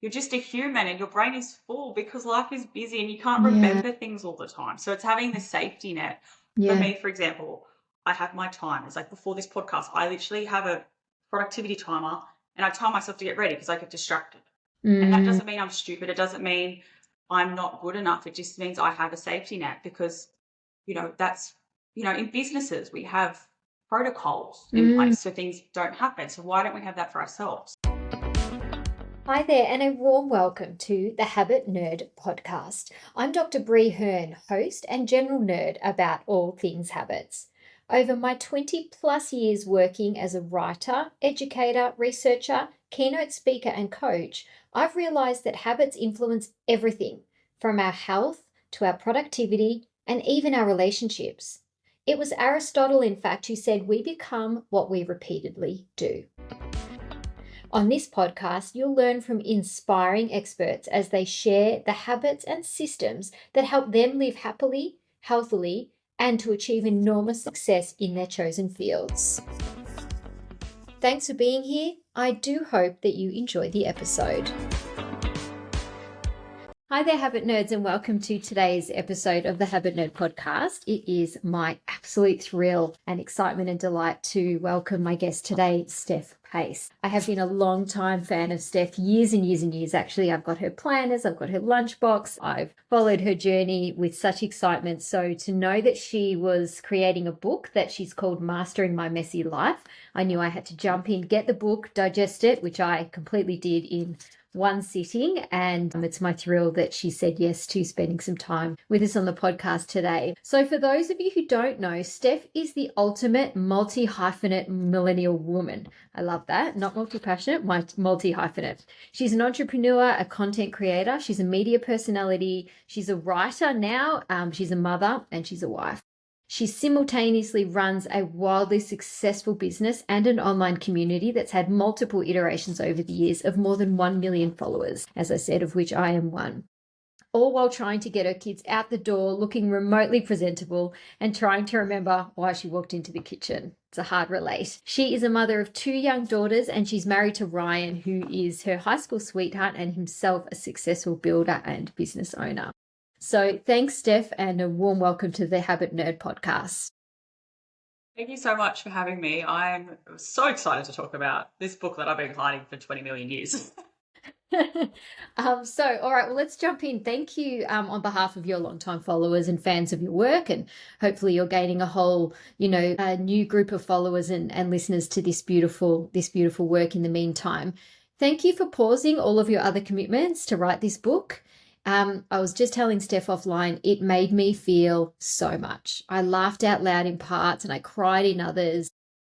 you're just a human and your brain is full because life is busy and you can't Yeah. remember things all the time. So it's having the safety net. For Yeah. me, for example, I have my time. It's like before this podcast, I literally have a productivity timer and I tell myself to get ready because I get distracted. And that Mm, doesn't mean I'm stupid. It doesn't mean I'm not good enough. It just means I have a safety net because, that's, in businesses, we have protocols in mm. place so things don't happen. So why don't we have that for ourselves? Hi there, and a warm welcome to the Habit Nerd podcast. I'm Dr. Bree Hearn, host and general nerd about all things habits. Over my 20 plus years working as a writer, educator, researcher, keynote speaker, and coach, I've realized that habits influence everything from our health to our productivity and even our relationships. It was Aristotle, in fact, who said we become what we repeatedly do. On this podcast, you'll learn from inspiring experts as they share the habits and systems that help them live happily, healthily, and to achieve enormous success in their chosen fields. Thanks for being here. I do hope that you enjoy the episode. Hi there, Habit Nerds, and welcome to today's episode of the Habit Nerd podcast. It is my absolute thrill and excitement and delight to welcome my guest today, Steph Pase. I have been a long time fan of Steph, years and years and years. Actually, I've got her planners, I've got her lunchbox. I've followed her journey with such excitement. So to know that she was creating a book that she's called Mastering My Messy Life, I knew I had to jump in, get the book, digest it, which I completely did in one sitting, and it's my thrill that she said yes to spending some time with us on the podcast today. So for those of you who don't know, Steph is the ultimate multi-hyphenate millennial woman. I love that. Not multi-passionate, multi-hyphenate. She's an entrepreneur, a content creator. She's a media personality. She's a writer now. She's a mother and she's a wife. She simultaneously runs a wildly successful business and an online community that's had multiple iterations over the years of more than 1 million followers, as I said, of which I am one. All while trying to get her kids out the door, looking remotely presentable, and trying to remember why she walked into the kitchen. It's a hard relate. She is a mother of 2 young daughters, and she's married to Ryan, who is her high school sweetheart and himself a successful builder and business owner. So thanks, Steph, and a warm welcome to the Habit Nerd podcast. Thank you so much for having me. I'm so excited to talk about this book that I've been hiding for 20 million years. All right, well, let's jump in. Thank you on behalf of your longtime followers and fans of your work, and hopefully you're gaining a whole, a new group of followers and listeners to this beautiful work in the meantime. Thank you for pausing all of your other commitments to write this book. I was just telling Steph offline, it made me feel so much. I laughed out loud in parts and I cried in others.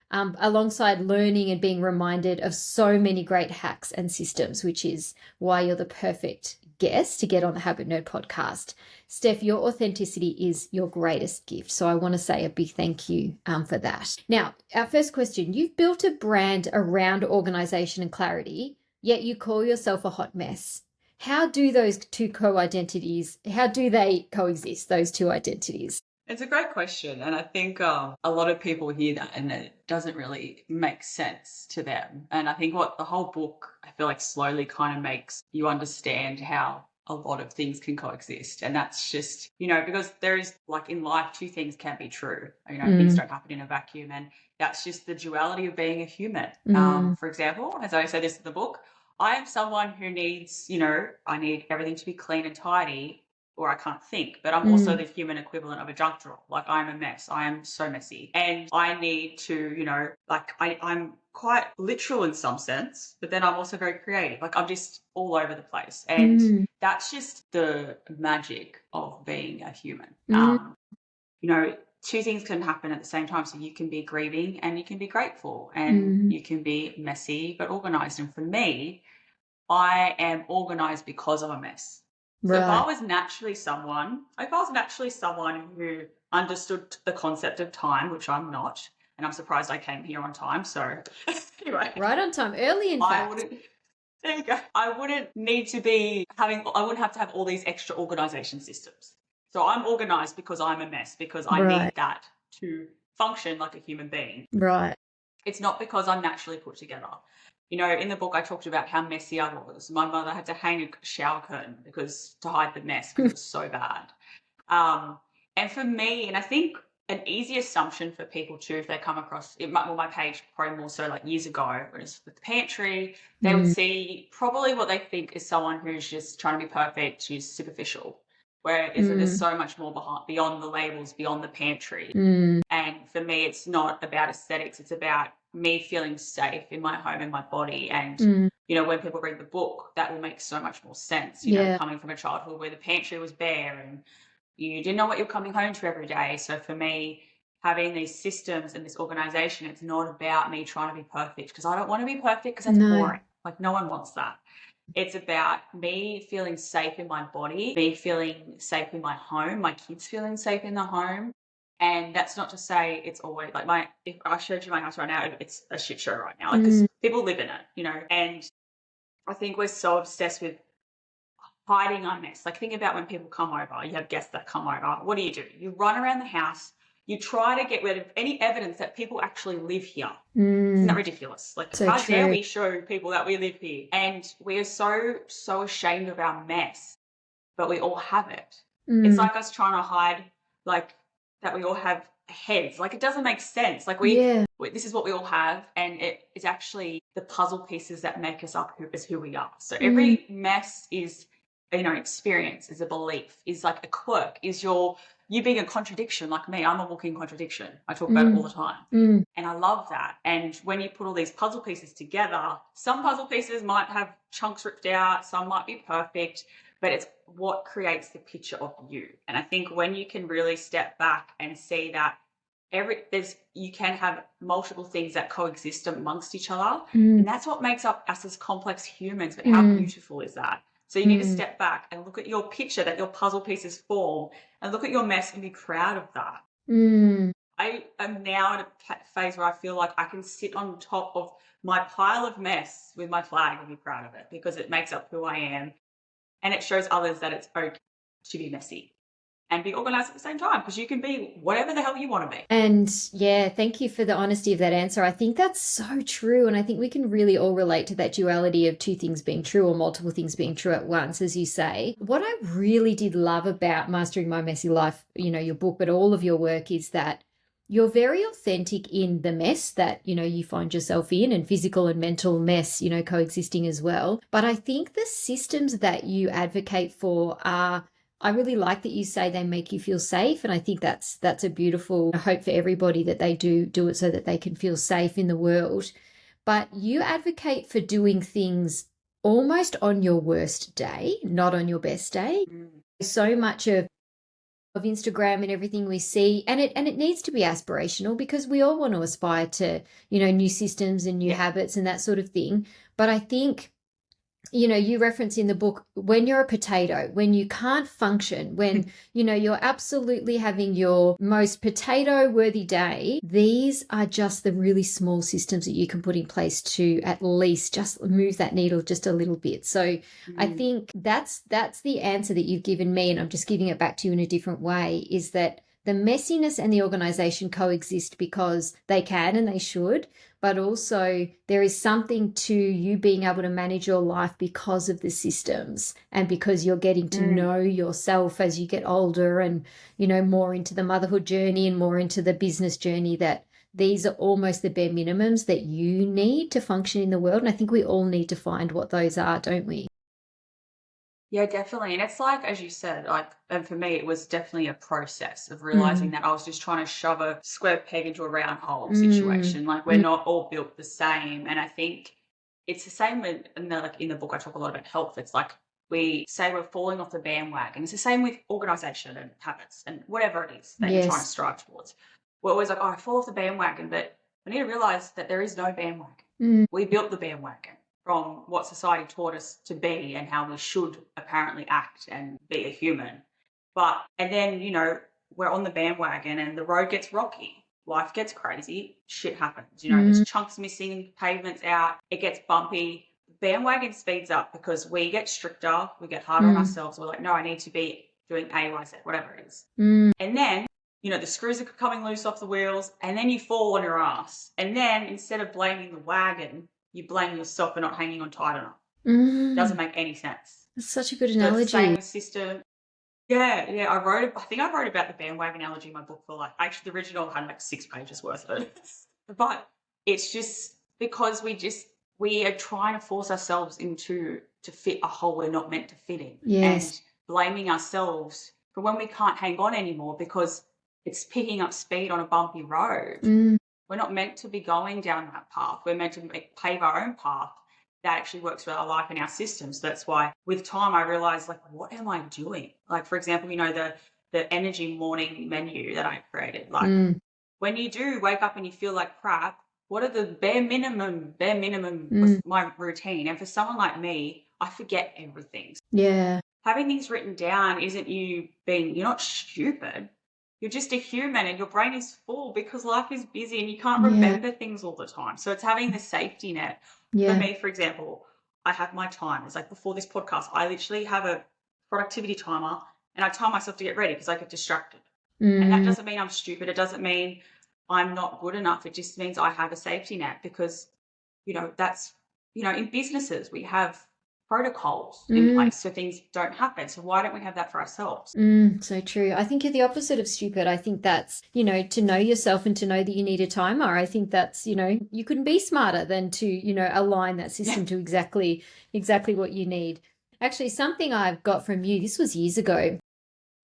Alongside learning and being reminded of so many great hacks and systems, which is why you're the perfect guest to get on the Habit Nerd podcast. Steph, your authenticity is your greatest gift. So I want to say a big thank you for that. Now, our first question, you've built a brand around organization and clarity, yet you call yourself a hot mess. How do those two co-identities, how do they coexist, those two identities? It's a great question. And I think a lot of people hear that and it doesn't really make sense to them. And I think what the whole book, I feel like slowly kind of makes you understand how a lot of things can coexist. And that's just, because there is like in life, two things can't be true. Things don't happen in a vacuum. And that's just the duality of being a human. For example, as I say this in the book, I am someone who needs, I need everything to be clean and tidy or I can't think, but I'm also the human equivalent of a junk drawer. Like I'm a mess. I am so messy. And I need to, I'm quite literal in some sense, but then I'm also very creative. Like I'm just all over the place. And that's just the magic of being a human. Two things can happen at the same time. So you can be grieving and you can be grateful and you can be messy but organized. And for me, I am organized because I'm a mess. So if I Right. was naturally someone who understood the concept of time, which I'm not, and I'm surprised I came here on time. So anyway, Right on time, early in I fact. wouldn't. There you go. I wouldn't have to have all these extra organization systems. So I'm organized because I'm a mess, because I Right. need that to function like a human being. Right. It's not because I'm naturally put together. In the book I talked about how messy I was. My mother had to hang a shower curtain to hide the mess because it was so bad. Um, and for me, and I think an easy assumption for people too, if they come across it, my page probably more so like years ago, was with the pantry, they would Mm, see probably what they think is someone who's just trying to be perfect, who's superficial. Whereas there's mm, so much more beyond the labels, beyond the pantry. mm, And for me, it's not about aesthetics. It's about me feeling safe in my home and my body. And, mm. when people read the book, that will make so much more sense, Yeah. coming from a childhood where the pantry was bare and you didn't know what you're coming home to every day. So for me, having these systems and this organization, it's not about me trying to be perfect, because I don't want to be perfect, because that's No. boring. Like, no one wants that. It's about me feeling safe in my body, me feeling safe in my home, my kids feeling safe in the home. And that's not to say it's always like if I showed you my house right now, it's a shit show right now, because Mm, people live in it. And I think we're so obsessed with hiding our mess. Like, think about when people come over, you have guests that come over. What do? You run around the house, you try to get rid of any evidence that people actually live here. Isn't that mm. ridiculous? Like, So how dare true. we show people that we live here? And we are so ashamed of our mess, but we all have it. It's Mm. like us trying to hide, like, that we all have heads. Like, it doesn't make sense. Like, Yeah. this is what we all have, and it's actually the puzzle pieces that make us up as who we are. So Mm, every mess is, experience, is a belief, is like a quirk, is you being a contradiction. Like me, I'm a walking contradiction. I talk about it all mm, the time. mm. And I love that. And when you put all these puzzle pieces together, some puzzle pieces might have chunks ripped out, some might be perfect, but it's what creates the picture of you. And I think when you can really step back and see that you can have multiple things that coexist amongst each other, Mm, and that's what makes up us as complex humans. But how mm, beautiful is that? So you need to mm, step back and look at your picture that your puzzle pieces form, and look at your mess and be proud of that. mm. I am now at a phase where I feel like I can sit on top of my pile of mess with my flag and be proud of it, because it makes up who I am, and it shows others that it's okay to be messy and be organized at the same time, because you can be whatever the hell you want to be. And yeah, thank you for the honesty of that answer. I think that's so true. And I think we can really all relate to that duality of two things being true or multiple things being true at once, as you say. What I really did love about Mastering My Messy Life, your book, but all of your work, is that you're very authentic in the mess that, you find yourself in, and physical and mental mess, coexisting as well. But I think the systems that you advocate for are, I really like that you say they make you feel safe, and I think that's a beautiful hope for everybody, that they do it so that they can feel safe in the world. But you advocate for doing things almost on your worst day, not on your best day. Mm. So much of Instagram and everything we see, and it needs to be aspirational, because we all want to aspire to, new systems and new Yeah. habits and that sort of thing. But I think, you reference in the book, when you're a potato, when you can't function, when, you're absolutely having your most potato worthy day, these are just the really small systems that you can put in place to at least just move that needle just a little bit. So I Mm. think that's the answer that you've given me, and I'm just giving it back to you in a different way, is that the messiness and the organization coexist because they can and they should, but also there is something to you being able to manage your life because of the systems, and because you're getting to Mm. know yourself as you get older, and, more into the motherhood journey and more into the business journey, that these are almost the bare minimums that you need to function in the world. And I think we all need to find what those are, don't we? Yeah, definitely. And it's like, as you said, like, and for me, it was definitely a process of realizing Mm, that I was just trying to shove a square peg into a round hole mm, situation. Like, we're mm, not all built the same. And I think it's the same in the book, I talk a lot about health. It's like we say we're falling off the bandwagon. It's the same with organization and habits and whatever it is that you're trying to yes. strive towards. We're always like, oh, I fall off the bandwagon, but I need to realize that there is no bandwagon. Mm, We built the bandwagon from what society taught us to be and how we should apparently act and be a human. And then, we're on the bandwagon and the road gets rocky. Life gets crazy. Shit happens. There's mm, chunks missing, pavements out, it gets bumpy. The bandwagon speeds up because we get stricter, we get harder on mm, ourselves. We're like, no, I need to be doing A, Y, Z, whatever it is. mm, And then, the screws are coming loose off the wheels, and then you fall on your ass. And then instead of blaming the wagon, you blame yourself for not hanging on tight enough. Mm. Doesn't make any sense. That's such a good So it's the same analogy. with system. Yeah. I think I wrote about the bandwagon analogy in my book for actually the original had 6 pages worth of it. But it's just because we are trying to force ourselves to fit a hole we're not meant to fit in. Yes. And blaming ourselves for when we can't hang on anymore because it's picking up speed on a bumpy road. We're not meant to be going down that path. We're meant to pave our own path that actually works for our life and our system. So that's why with time I realized, what am I doing? For example, the energy morning menu that I created. When you do wake up and you feel like crap, what are the bare minimum was my routine? And for someone like me, I forget everything. Yeah. Having things written down isn't you're not stupid. You're just a human and your brain is full because life is busy and you can't remember things all the time. So it's having the safety net. Yeah. For me, for example, I have my time. It's before this podcast, I literally have a productivity timer and I time myself to get ready because I get distracted. And that doesn't mean I'm stupid. It doesn't mean I'm not good enough. It just means I have a safety net because, that's, in businesses, we have protocols in place so things don't happen. So why don't we have that for ourselves? So true. I think you're the opposite of stupid. I think that's, to know yourself and to know that you need a timer. I think that's, you couldn't be smarter than to, align that system to exactly what you need. Actually, something I've got from you, this was years ago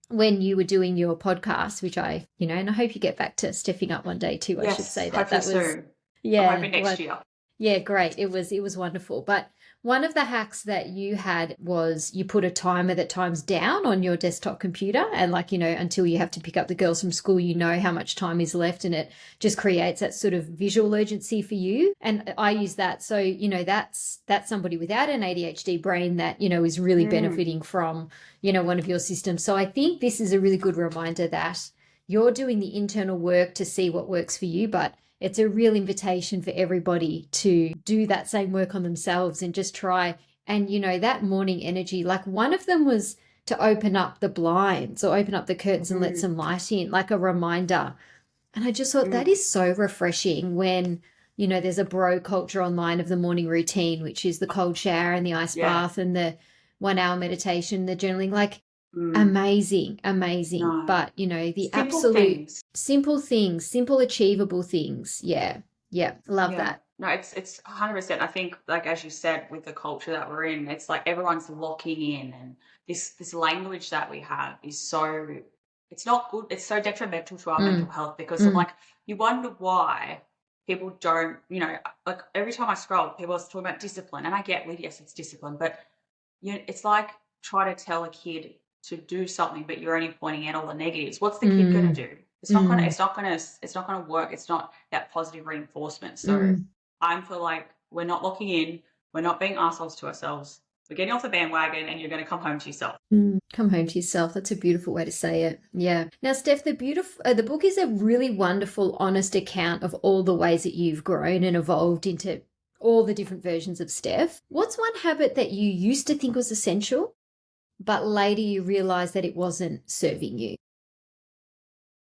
when you were doing your podcast, which I, and I hope you get back to stepping up one day too. Yes, I should say that. That was soon. Yeah. I'm hoping next year. Yeah, great. It was wonderful. But one of the hacks that you had was you put a timer that times down on your desktop computer and until you have to pick up the girls from school, how much time is left, and it just creates that sort of visual urgency for you. And I use that. So, that's somebody without an ADHD brain that, is really benefiting from, one of your systems. So I think this is a really good reminder that you're doing the internal work to see what works for you, but it's a real invitation for everybody to do that same work on themselves and just try. And, that morning energy, one of them was to open up the blinds or open up the curtains and let some light in, like a reminder. And I just thought that is so refreshing when, there's a bro culture online of the morning routine, which is the cold shower and the ice bath and the 1 hour meditation, the journaling, amazing. No. But, the Simple absolute things. simple things, simple achievable things. Yeah. Love that. No, it's 100%. I think, as you said, with the culture that we're in, it's everyone's locking in, and this language that we have is so, it's not good. It's so detrimental to our mental health because of you wonder why people don't, every time I scroll, people are talking about discipline, and I get, well, yes, it's discipline, but it's try to tell a kid to do something, but you're only pointing out all the negatives. What's the kid going to do? It's not going to work. It's not that positive reinforcement. So I'm for we're not locking in. We're not being assholes to ourselves. We're getting off the bandwagon and you're going to come home to yourself. Come home to yourself. That's a beautiful way to say it. Yeah. Now, Steph, the book is a really wonderful, honest account of all the ways that you've grown and evolved into all the different versions of Steph. What's one habit that you used to think was essential, but later you realized that it wasn't serving you?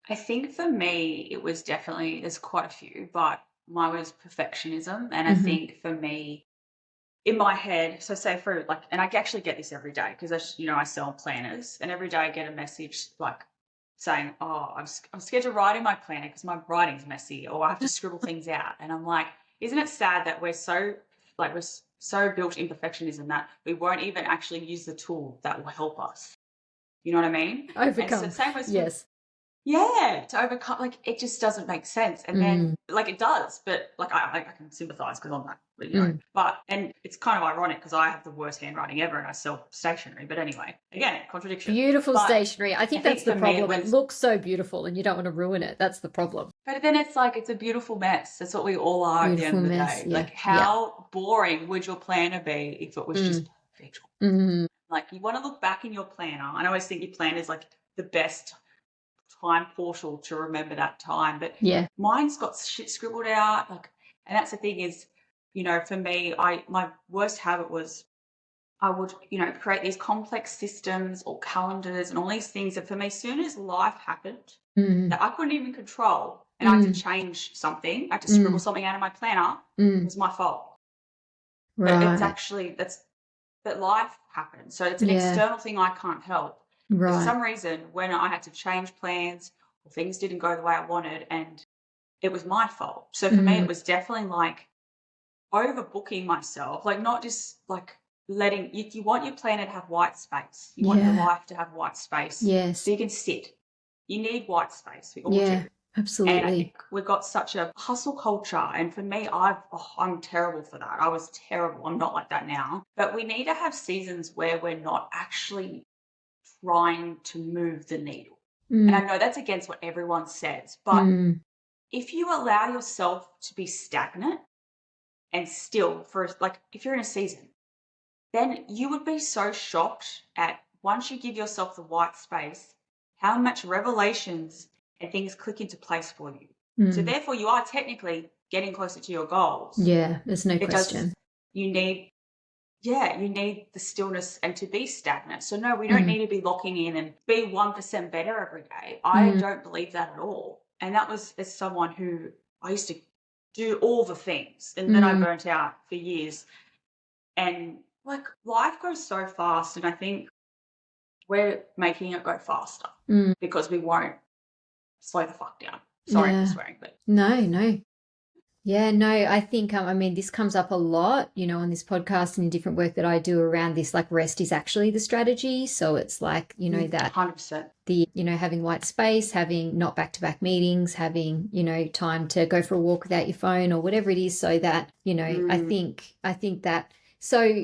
I think for me, it was definitely, there's quite a few, but mine was perfectionism. And I think for me, in my head, so say for and I actually get this every day because I sell planners, and every day I get a message saying, oh, I'm scared to write in my planner because my writing's messy, or I have to scribble things out. And I'm like, isn't it sad that we're so built in perfectionism that we won't even actually use the tool that will help us? You know what I mean? Overcome. And so same with yes. Yeah, to overcome, it just doesn't make sense. And then, it does, but I can sympathize because I'm that, but, and it's kind of ironic because I have the worst handwriting ever and I sell stationery. But anyway, again, contradiction. Beautiful stationery. I think that's the problem. Me, it looks so beautiful and you don't want to ruin it. That's the problem. But then it's it's a beautiful mess. That's what we all are at the end of the day. Yeah. How boring would your planner be if it was just perfect? You want to look back in your planner. I always think your planner is the best time portal to remember that time, but mine's got shit scribbled out, and that's the thing is, for me, my worst habit was I would create these complex systems or calendars and all these things that for me, as soon as life happened that I couldn't even control and I had to change something, I had to scribble something out of my planner, it was my fault. It's Right. actually that life happens. So it's an Yeah. external thing I can't help. But for Right. some reason, when I had to change plans or things didn't go the way I wanted, and it was my fault. So for me, Mm. it was definitely like overbooking myself, like not just like letting you want your planner to have white space. You want your Yeah. life to have white space so Yes. you can sit. You need white space. We all Yeah. do. And I Absolutely. think we've got such a hustle culture. And for me, I'm terrible for that. I was terrible. I'm not like that now. But we need to have seasons where we're not actually trying to move the needle. And Mm. I know that's against what everyone says, but Mm. if you allow yourself to be stagnant and still for like if you're in a season, then you would be so shocked at once you give yourself the white space, how much revelations and things click into place for you. So Mm. therefore you are technically getting closer to your goals. Yeah. There's no It does question. you need you need the stillness and to be stagnant. So no, we don't Mm. need to be locking in and be 1% better every day. I Mm. don't believe that at all. And that was as someone who I used to do all the things and then I Mm. burnt out for years. And like life goes so fast, and I think we're making it go faster Mm. because we won't slow the fuck down. Sorry for Yeah. swearing, but No, no. Yeah, no, I think, I mean, this comes up a lot, on this podcast and in different work that I do around this, like rest is actually the strategy. So it's like, that 100%. having white space, having not back-to-back meetings, having, time to go for a walk without your phone or whatever it is so that, I think that, so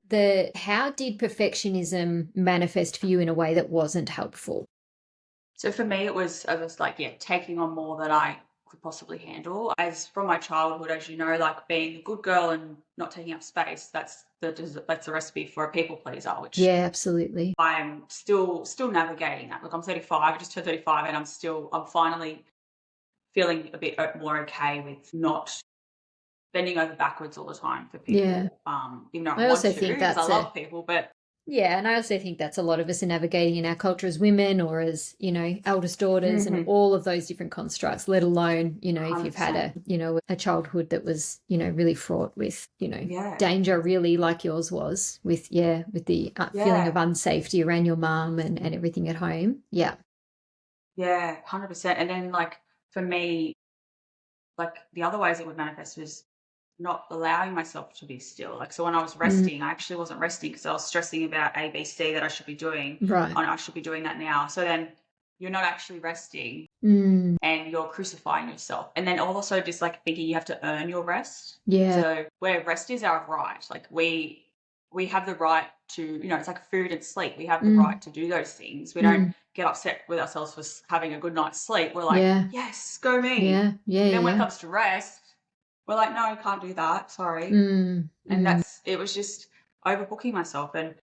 how did perfectionism manifest for you in a way that wasn't helpful? So for me, I was like, yeah, taking on more than I could possibly handle. As from my childhood, as you know, like being a good girl and not taking up space, that's the recipe for a people pleaser, which Yeah, absolutely. I'm still navigating that. Look, I'm 35. I just turned 35, and I'm finally feeling a bit more okay with not bending over backwards all the time for Yeah. people. Even though I I want also to think because I that's a love people, but Yeah, and I also think that's a lot of us are navigating in our culture as women or as, eldest daughters and all of those different constructs, let alone, if you've had 100%. a childhood that was, really fraught with, Yeah, danger really like yours was with the feeling of yeah, unsafety around your mum and everything at home. Yeah. yeah, 100%. And then like for me, like the other ways it would manifest was not allowing myself to be still. Like so when I was Mm, resting, I actually wasn't resting because I was stressing about ABC that I should be doing. right. And I should be doing that now. So then you're not actually resting Mm, and you're crucifying yourself. And then also just like thinking you have to earn your rest. yeah. So where rest is our right. Like we have the right to, it's like food and sleep. We have the Mm, right to do those things. We don't mm, get upset with ourselves for having a good night's sleep. We're like, yeah. yes, go me. Yeah. Yeah. Then when it Yeah. comes to rest, we're like, no, I can't do that. Sorry. Mm, And mm, it was just overbooking myself and,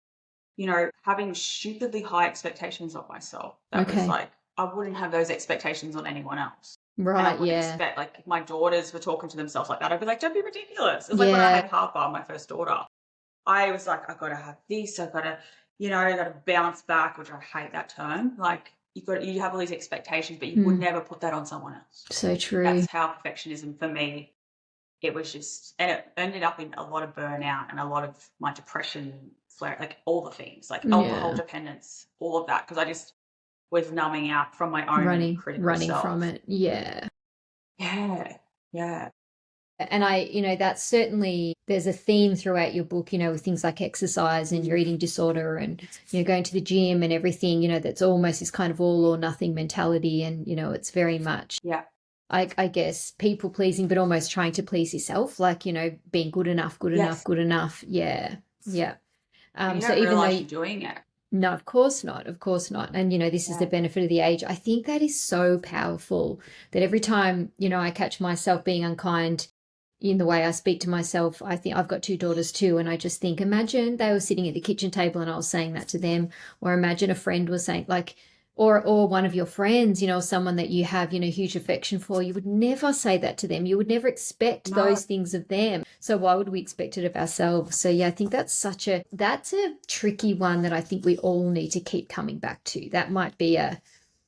having stupidly high expectations of myself. That was okay. like, I wouldn't have those expectations on anyone else. And I Right. wouldn't Yeah. expect, like, if my daughters were talking to themselves like that, I'd be like, don't be ridiculous. It's like when I Yeah. had Harper, my first daughter, I was like, I've got to have this, I've got to, I got to bounce back, which I hate that term. Like, you have all these expectations, but you would Mm, never put that on someone else. so true. That's how perfectionism for me, it was just, and it ended up in a lot of burnout and a lot of my depression flare, like all the things, like alcohol Yeah. dependence, all of that, because I just was numbing out from my own critical Running from self. it. Yeah. Yeah, yeah, And that's certainly, there's a theme throughout your book, with things like exercise and your eating disorder and, going to the gym and everything, that's almost this kind of all or nothing mentality. And, it's very much, yeah. I guess, people pleasing, but almost trying to please yourself, like, being good enough, good enough, Yes. good enough. Yeah. Yeah. And you So don't even realize though you're doing it. No, of course not. Of course not. And, this is the Yeah. benefit of the age. I think that is so powerful that every time, I catch myself being unkind in the way I speak to myself, I think I've got two daughters too. And I just think, imagine they were sitting at the kitchen table and I was saying that to them, or imagine a friend was saying like, or one of your friends, someone that you have, huge affection for, you would never say that to them. You would never expect No. those things of them. So why would we expect it of ourselves? So yeah, I think that's that's a tricky one that I think we all need to keep coming back to. That might be a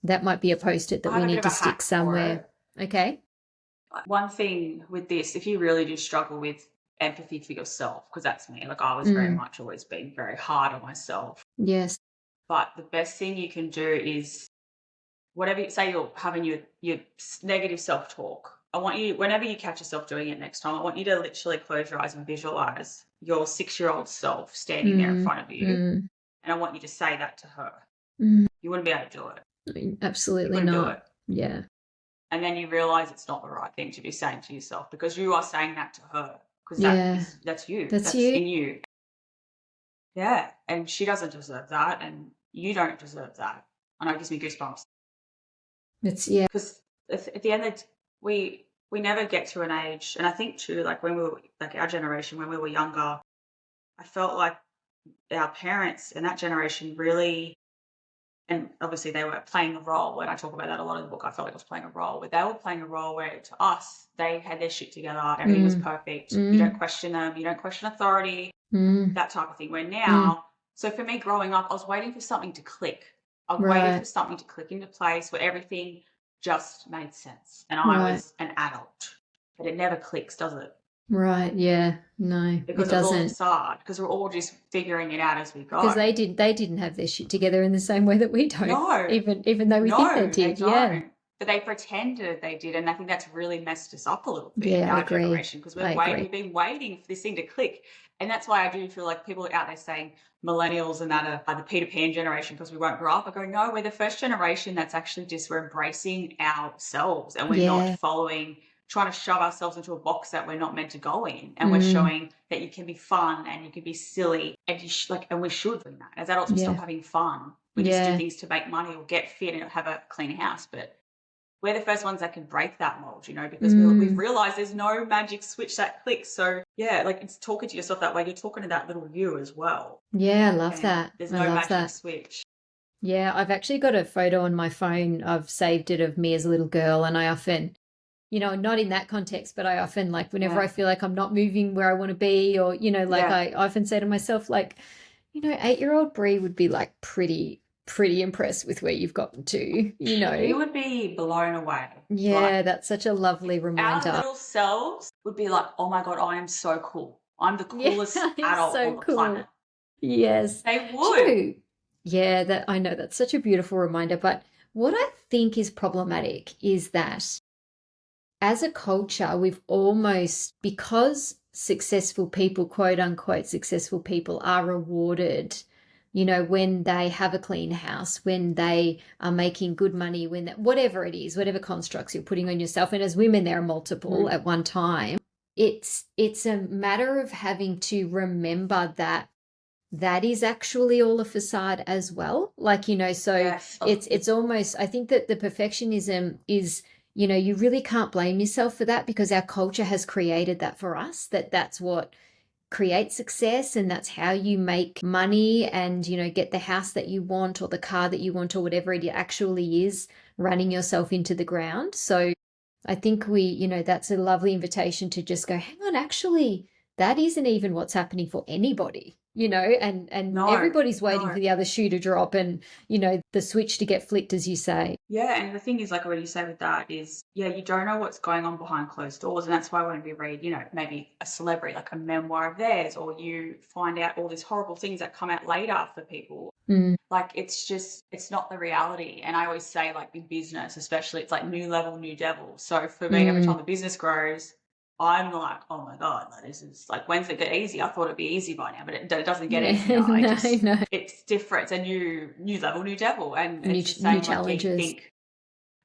post-it I that have we a bit need of to a stick hack for somewhere. it. Okay. One thing with this, if you really do struggle with empathy for yourself, because that's me. Like I was very much always being very hard on myself. Yes. But the best thing you can do is whatever you say, you're having your negative self-talk. I want you, whenever you catch yourself doing it next time, I want you to literally close your eyes and visualize your 6-year-old self standing there in front of you. And I want you to say that to her. You wouldn't be able to do it. Absolutely you not. Do it. Yeah. And then you realize it's not the right thing to be saying to yourself, because you are saying that to her, because that's you. That's you. In you. Yeah. And she doesn't deserve that, and you don't deserve that. I know, it gives me goosebumps. Because at the end of we never get to an age, and I think too, like when we were, like our generation, when we were younger, I felt like our parents in that generation really, and obviously they were playing a role. When I talk about that a lot in the book, I felt like I was playing a role, but they were playing a role where to us, they had their shit together, everything was perfect. You don't question them, you don't question authority, that type of thing. Where now, so for me growing up, I was waiting for something to click. I waited for something to click into place where everything just made sense. And I was an adult. But it never clicks, does it? Right, yeah. No, because it doesn't. It's all facade, because we're all just figuring it out as we go. Because they didn't have their shit together in the same way that we don't. No. Even though we think they did. They don't. But they pretended they did, and I think that's really messed us up a little bit in our generation, because we've been waiting for this thing to click. And that's why I do feel like people out there saying millennials and that are the Peter Pan generation because we won't grow up. I go, no, we're the first generation that's actually just, we're embracing ourselves, and we're not trying to shove ourselves into a box that we're not meant to go in. And we're showing that you can be fun and you can be silly, and and we should bring that. As adults, we stop having fun. We just do things to make money or get fit and have a clean house. But we're the first ones that can break that mold, because we've realized there's no magic switch that clicks. So yeah, like it's talking to yourself that way. You're talking to that little you as well. Yeah, I love that. There's no magic switch. Yeah, I've actually got a photo on my phone. I've saved it of me as a little girl, and I often, not in that context, but I often, like, whenever I feel like I'm not moving where I want to be, or, I often say to myself, like, 8-year-old Brie would be like pretty impressed with where you've gotten to, You would be blown away. Yeah, that's such a lovely reminder. Our little selves would be like, oh my God, I am so cool. I'm the coolest adult on the planet. Yes. They would. True. Yeah, I know that's such a beautiful reminder. But what I think is problematic is that as a culture, we've almost, because successful people, quote unquote, successful people are rewarded, when they have a clean house, when they are making good money, whatever it is, whatever constructs you're putting on yourself. And as women, there are multiple at one time. It's a matter of having to remember that is actually all a facade as well. It's almost, I think that the perfectionism is, you really can't blame yourself for that, because our culture has created that for us, that's what create success, and that's how you make money and get the house that you want or the car that you want or whatever it actually is, running yourself into the ground. So I think that's a lovely invitation to just go, hang on, actually that isn't even what's happening for anybody, and everybody's waiting for the other shoe to drop and, the switch to get flicked, as you say. Yeah. And the thing is, like what you say with that is, you don't know what's going on behind closed doors. And that's why when we read, maybe a celebrity, like a memoir of theirs, or you find out all these horrible things that come out later for people. Like, it's not the reality. And I always say, like in business, especially, it's like new level, new devil. So for me, every time the business grows, I'm like, oh my God, this is like, when's it get easy? I thought it'd be easy by now, but it doesn't get easy now. No. It's different. It's a new level, new devil. And new challenges.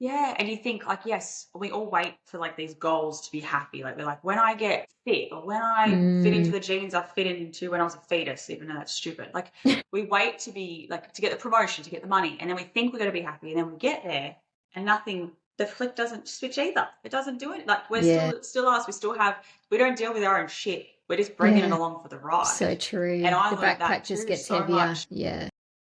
And you think like, yes, we all wait for like these goals to be happy. Like we're like, when I get fit, or when I fit into the jeans I fit into when I was a fetus, even though that's stupid. Like we wait to be like, to get the promotion, to get the money. And then we think we're going to be happy. And then we get there and the flick doesn't switch either. It doesn't do it. Like we're still us. We don't deal with our own shit. We're just bringing it along for the ride. So true. And the backpack just gets so heavier. Much. Yeah.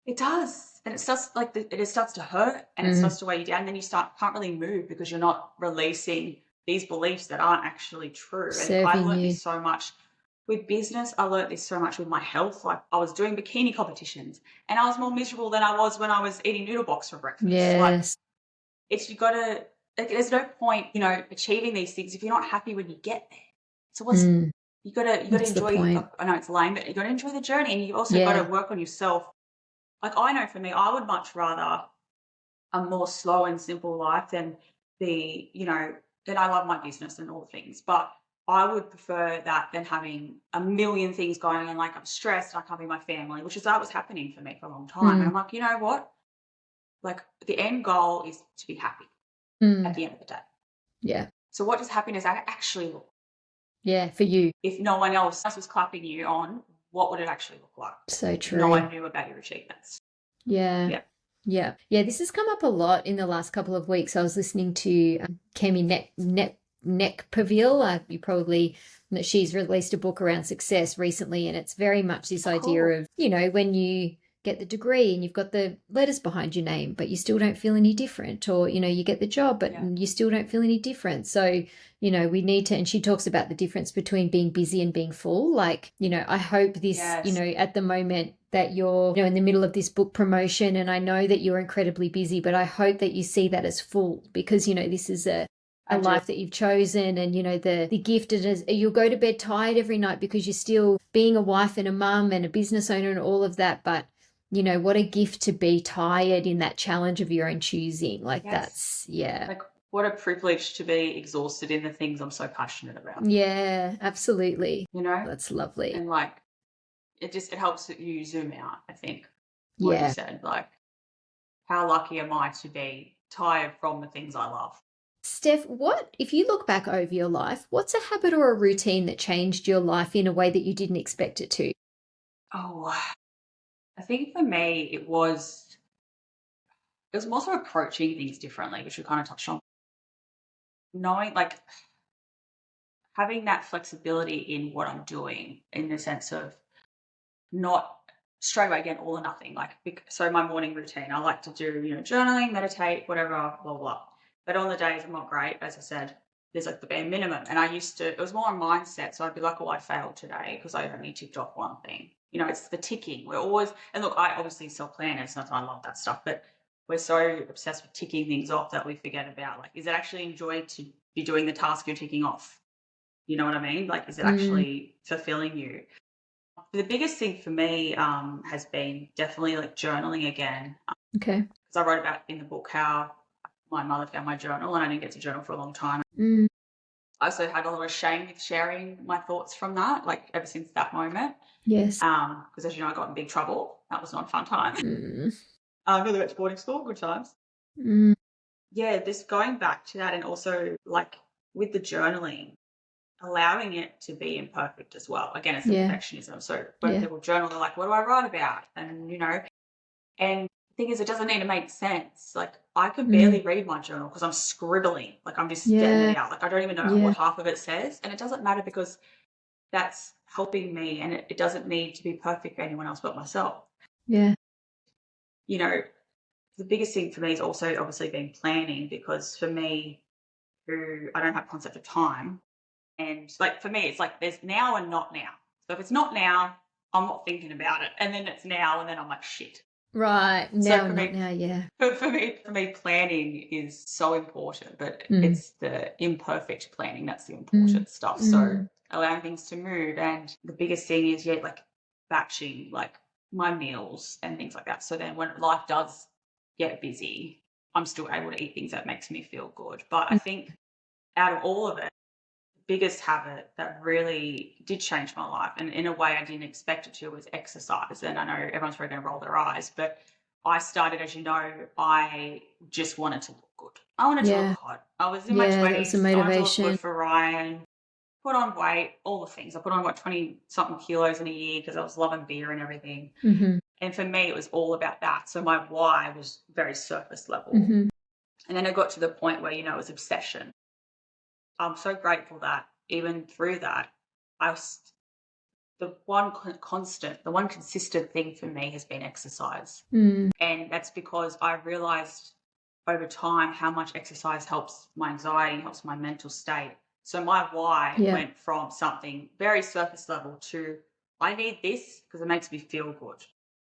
It does. And it starts it starts to hurt, and it starts to weigh you down. And then you can't really move because you're not releasing these beliefs that aren't actually true. And I learned this so much with business. I learned this so much with my health. Like I was doing bikini competitions and I was more miserable than I was when I was eating noodle box for breakfast. Yes. You got to, there's no point, achieving these things if you're not happy when you get there. So What's the enjoy. point? I know it's lame, but you got to enjoy the journey, and you also got Yeah. to work on yourself. Like I know for me, I would much rather a more slow and simple life than then I love my business and all the things, but I would prefer that than having a million things going on. Like I'm stressed, I can't be my family, which is that was happening for me for a long time. And Mm, I'm like, you know what? Like the end goal is to be happy at mm, the end of the day. yeah. So what does happiness actually look? Yeah, for you. If no one else was clapping you on, what would it actually look like? So If no true. one knew about your achievements. Yeah. Yeah. Yeah. Yeah. This has come up a lot in the last couple of weeks. I was listening to Kemi Neckpaville. You probably, she's released a book around success recently, and it's very much this idea Cool. of, when you get the degree and you've got the letters behind your name, but you still don't feel any different, or, you get the job, but Yeah. you still don't feel any different. So, we need to, and she talks about the difference between being busy and being full. Like, I hope this, Yes. at the moment that you're, in the middle of this book promotion, and I know that you're incredibly busy, but I hope that you see that as full, because, this is a life that you've chosen, and the gift is you'll go to bed tired every night because you're still being a wife and a mum and a business owner and all of that. But what a gift to be tired in that challenge of your own choosing. Like Yes. that's, yeah. Like what a privilege to be exhausted in the things I'm so passionate about. Yeah, absolutely. That's lovely. And like it helps that you zoom out, I think. What you said, like how lucky am I to be tired from the things I love? Steph, if you look back over your life, what's a habit or a routine that changed your life in a way that you didn't expect it to? Oh, I think for me it was more sort of approaching things differently, which we kind of touched on. Knowing like having that flexibility in what I'm doing in the sense of not straight away again all or nothing. Like so my morning routine, I like to do, journaling, meditate, whatever, blah blah. But on the days I'm not great, as I said, there's like the bare minimum. And I used to, it was more a mindset. So I'd be like, oh, I failed today because I only ticked off one thing. It's the ticking. We're always, and look, I obviously self-plan, so I love that stuff, but we're so obsessed with ticking things off that we forget about, like, is it actually enjoying to be doing the task you're ticking off? You know what I mean? Like, is it actually fulfilling you? The biggest thing for me has been definitely like journaling again. Okay. Because I wrote about in the book how my mother found my journal and I didn't get to journal for a long time. I also had a lot of shame with sharing my thoughts from that, like ever since that moment. Yes. Because as you know, I got in big trouble. That was not a fun time. I really went to boarding school, good times. Yeah, just going back to that, and also like with the journaling, allowing it to be imperfect as well. Again, it's the perfectionism. So when people journal, they're like, what do I write about? And, and the thing is, it doesn't need to make sense. Like I could barely read my journal because I'm scribbling. Like I'm just getting it out. Like I don't even know what half of it says. And it doesn't matter because that's helping me, and it doesn't need to be perfect for anyone else but myself. Yeah. The biggest thing for me is also obviously been planning, because for me, who I don't have concept of time, and like for me, it's like there's now and not now. So if it's not now, I'm not thinking about it, and then it's now, and then I'm like shit. Right. Now, not now, yeah. But for me, planning is so important, but it's the imperfect planning that's the important stuff. So allowing things to move, and the biggest thing is like batching, like my meals and things like that. So then when life does get busy, I'm still able to eat things that makes me feel good. But I think out of all of it, biggest habit that really did change my life, and in a way I didn't expect it to, was exercise. And I know everyone's probably going to roll their eyes, but I started, as you know, I just wanted to look good. I wanted to look hot. I was in my 20s. That was a motivation. I wanted to look good for Ryan. Put on weight, all the things. I put on 20-something kilos in a year because I was loving beer and everything. And for me, it was all about that. So my why was very surface level. And then I got to the point where, it was obsession. I'm so grateful that even through that, the one consistent thing for me has been exercise. And that's because I realized over time how much exercise helps my anxiety, helps my mental state. So my why went from something very surface level to, I need this because it makes me feel good.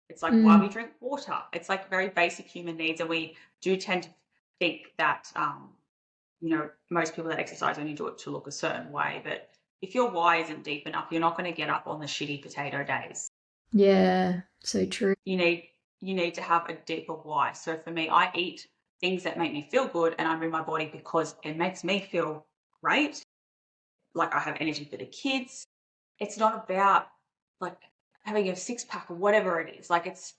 It's like why we drink water. It's like very basic human needs. And we do tend to think that, most people that exercise only do it to look a certain way. But if your why isn't deep enough, you're not going to get up on the shitty potato days. Yeah, so true. You need to have a deeper why. So for me, I eat things that make me feel good and I move my body because it makes me feel great. Like I have energy for the kids. It's not about like having a six pack or whatever it is. Like it's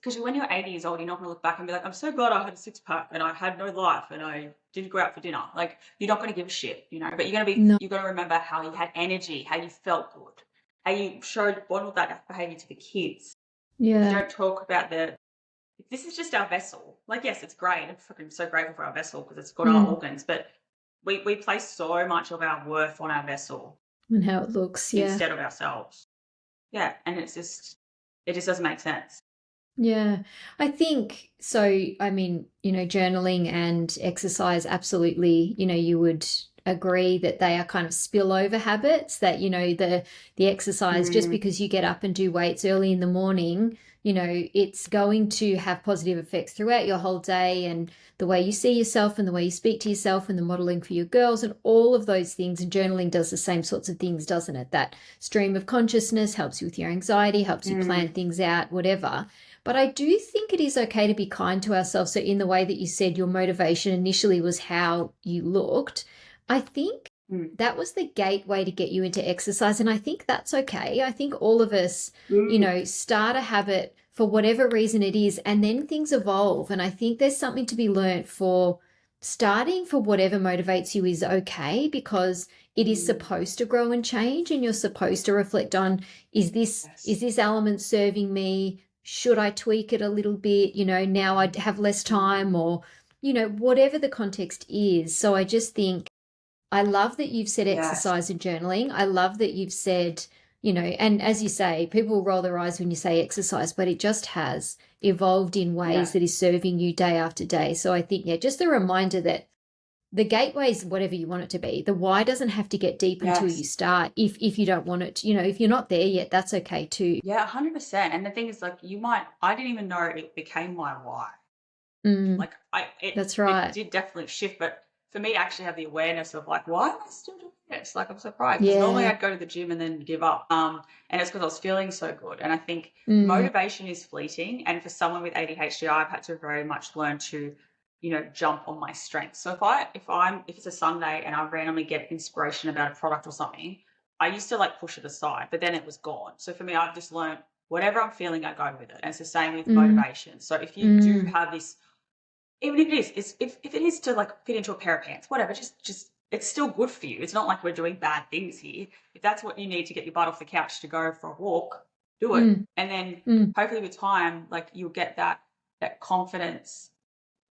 because when you're 80 years old, you're not going to look back and be like, I'm so glad I had a six pack and I had no life and I didn't go out for dinner. Like you're not going to give a shit, but No. you're going to remember how you had energy, how you felt good, how you modeled that behavior to the kids. You Yeah. don't talk about this is just our vessel. Like, yes, it's great. I'm fucking so grateful for our vessel because it's got our organs, but we place so much of our worth on our vessel And how it looks, yeah. instead of ourselves. Yeah, and it just doesn't make sense. Yeah, I think so. I mean, journaling and exercise, absolutely, you would agree that they are kind of spillover habits that, the exercise, just because you get up and do weights early in the morning, it's going to have positive effects throughout your whole day and the way you see yourself and the way you speak to yourself and the modeling for your girls and all of those things. And journaling does the same sorts of things, doesn't it? That stream of consciousness helps you with your anxiety, helps you plan things out, whatever. But I do think it is okay to be kind to ourselves. So in the way that you said your motivation initially was how you looked, I think that was the gateway to get you into exercise. And I think that's okay. I think all of us, start a habit for whatever reason it is, and then things evolve. And I think there's something to be learnt for starting for whatever motivates you is okay, because it is supposed to grow and change, and you're supposed to reflect on, is this element serving me? Should I tweak it a little bit? Now I have less time, or, whatever the context is. So I just think I love that you've said exercise and journaling. I love that you've said, and as you say, people will roll their eyes when you say exercise, but it just has evolved in ways that is serving you day after day. So I think, just a reminder that the gateway is whatever you want it to be. The why doesn't have to get deep until you start. If you don't want it, if you're not there yet, that's okay too. Yeah, 100%. And the thing is, like, I didn't even know it became my why. Like, That's right. It did definitely shift, but for me to actually have the awareness of like, why am I still doing this? Like, I'm surprised because normally I'd go to the gym and then give up. And it's because I was feeling so good. And I think motivation is fleeting. And for someone with ADHD, I've had to very much learn to, jump on my strengths. So if it's a Sunday and I randomly get inspiration about a product or something, I used to like push it aside, but then it was gone. So for me, I've just learned whatever I'm feeling, I go with it. And it's the same with motivation. So if you do have this, even if if it is to like fit into a pair of pants, whatever, just it's still good for you. It's not like we're doing bad things here. If that's what you need to get your butt off the couch to go for a walk, do it. And then hopefully with time, like you'll get that confidence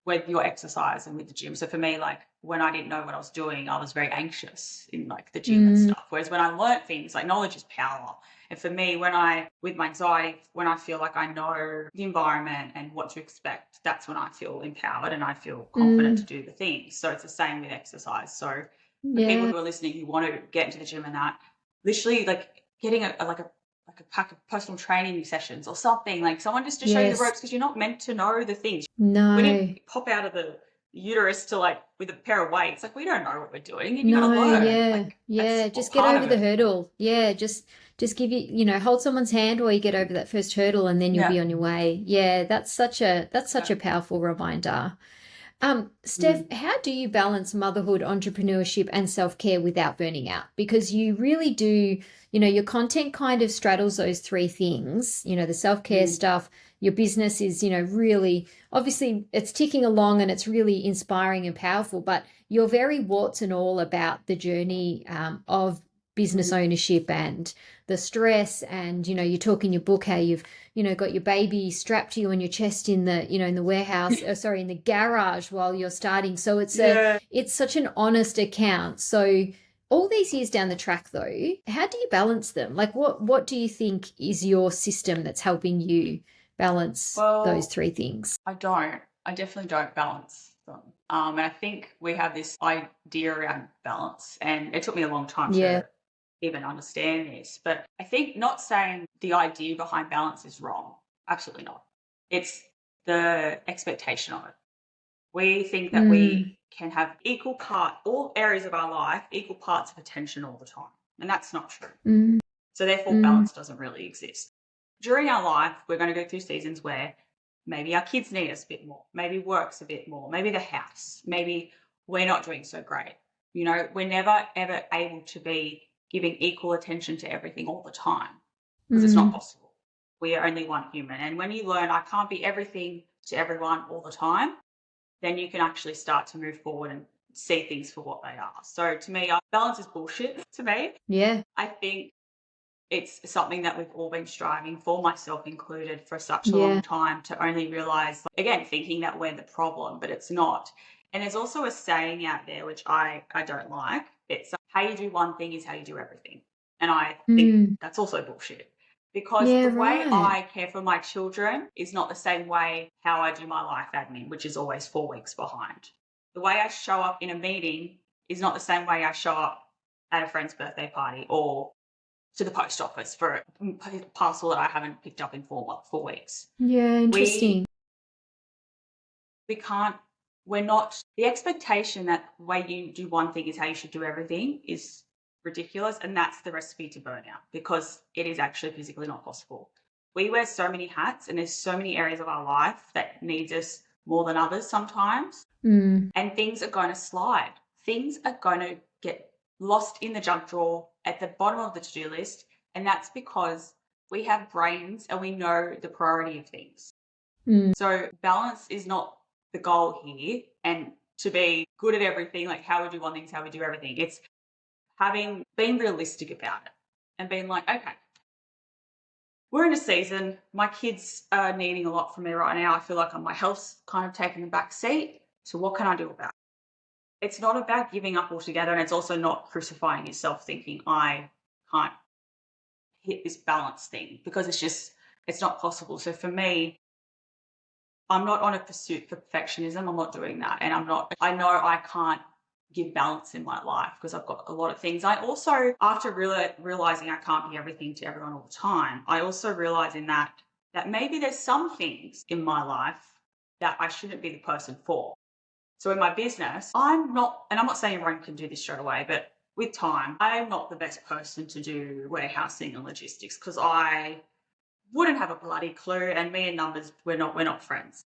with your exercise and with the gym. So for me, like when I didn't know what I was doing, I was very anxious in like the gym and stuff. Whereas when I learnt things, like knowledge is power. And for me, with my anxiety, when I feel like I know the environment and what to expect, that's when I feel empowered and I feel confident to do the things. So it's the same with exercise. So for people who are listening who want to get into the gym and that, literally like getting a pack of personal training sessions or something, like someone just to show you the ropes, because you're not meant to know the things. No. We didn't pop out of the uterus to like with a pair of weights. Like we don't know what we're doing, and you gotta learn. Just get over the hurdle. Just give hold someone's hand while you get over that first hurdle, and then you'll be on your way. Yeah, that's such a powerful reminder. Steph, how do you balance motherhood, entrepreneurship, and self-care without burning out? Because you really do, your content kind of straddles those three things, the self-care stuff. Your business is, really, obviously it's ticking along and it's really inspiring and powerful, but you're very warts and all about the journey of business ownership and the stress. And, you talk in your book how you've, got your baby strapped to you on your chest in the, in the warehouse, in the garage while you're starting. So it's it's such an honest account. So all these years down the track though, how do you balance them? Like what do you think is your system that's helping you balance those three things? I definitely don't balance them. And I think we have this idea around balance, and it took me a long time to even understand this. But I think not saying the idea behind balance is wrong. Absolutely not. It's the expectation of it. We think that we can have all areas of our life, equal parts of attention all the time. And that's not true. Mm. So therefore, balance doesn't really exist. During our life, we're going to go through seasons where maybe our kids need us a bit more, maybe work's a bit more, maybe the house, maybe we're not doing so great. You know, we're never, ever able to be giving equal attention to everything all the time because it's not possible. We are only one human. And when you learn, I can't be everything to everyone all the time, then you can actually start to move forward and see things for what they are. So to me, balance is bullshit to me. Yeah. I think it's something that we've all been striving for, myself included, for such a long time, to only realize, again, thinking that we're the problem, but it's not. And there's also a saying out there, which I don't like. It's how you do one thing is how you do everything. And I think that's also bullshit. Because the way I care for my children is not the same way how I do my life admin, which is always 4 weeks behind. The way I show up in a meeting is not the same way I show up at a friend's birthday party or to the post office for a parcel that I haven't picked up in 4 weeks. Yeah, interesting. We're not, the expectation that the way you do one thing is how you should do everything is ridiculous. And that's the recipe to burnout, because it is actually physically not possible. We wear so many hats and there's so many areas of our life that needs us more than others sometimes. And things are going to slide. Things are going to get lost in the junk drawer at the bottom of the to-do list. And that's because we have brains and we know the priority of things. So balance is not the goal here, and to be good at everything, like how we do one thing is how we do everything. It's being realistic about it and being like, okay, we're in a season, my kids are needing a lot from me right now. I feel like my health's kind of taking the back seat. So what can I do about it? It's not about giving up altogether, and it's also not crucifying yourself thinking I can't hit this balance thing, because it's not possible. So for me, I'm not on a pursuit for perfectionism. I'm not doing that. And I know I can't give balance in my life because I've got a lot of things. I also, after realizing I can't be everything to everyone all the time, I also realizing that maybe there's some things in my life that I shouldn't be the person for. So in my business, I'm not saying everyone can do this straight away, but with time, I'm not the best person to do warehousing and logistics because I wouldn't have a bloody clue, and me and numbers, we're not friends.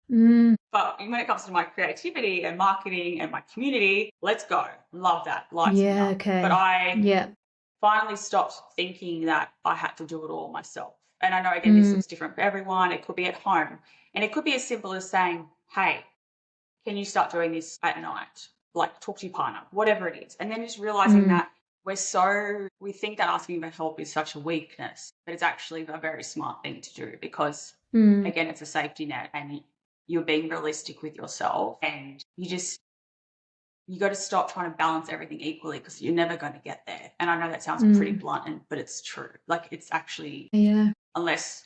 But when it comes to my creativity and marketing and my community, let's go. Love that. Lights me up. Okay. But I finally stopped thinking that I had to do it all myself. And I know, again, this looks different for everyone. It could be at home. And it could be as simple as saying, hey, can you start doing this at night? Like, talk to your partner, whatever it is. And then just realizing that we think that asking for help is such a weakness, but it's actually a very smart thing to do, because again, it's a safety net and you're being realistic with yourself, and you got to stop trying to balance everything equally, because you're never going to get there. And I know that sounds pretty blunt, but it's true. Like, it's actually, unless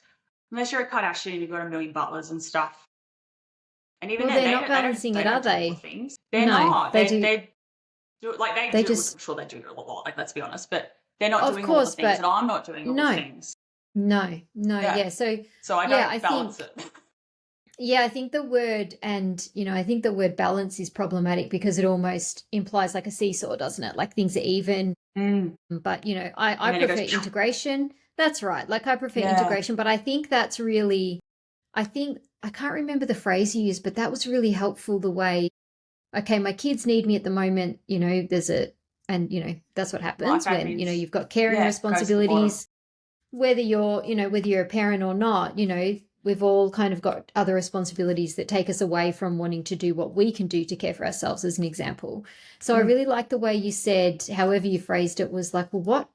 you're a Kardashian and you've got a million butlers and stuff. And even then, they're not balancing it, are they? They're not. They do. They do. I'm sure they do it a lot. Like, let's be honest, but they're not doing all the things, and I'm not doing all the things. No. Yeah. So I don't balance it. Yeah, I think the word balance is problematic because it almost implies like a seesaw, doesn't it? Like things are even. But I prefer integration. That's right. Like, I prefer integration, but I think that's really. I can't remember the phrase you used, but that was really helpful. The way, okay, my kids need me at the moment, that's what happens when, you've got caring responsibilities, whether you're a parent or not, we've all kind of got other responsibilities that take us away from wanting to do what we can do to care for ourselves, as an example. So I really like the way you said, however you phrased it, was like, well, what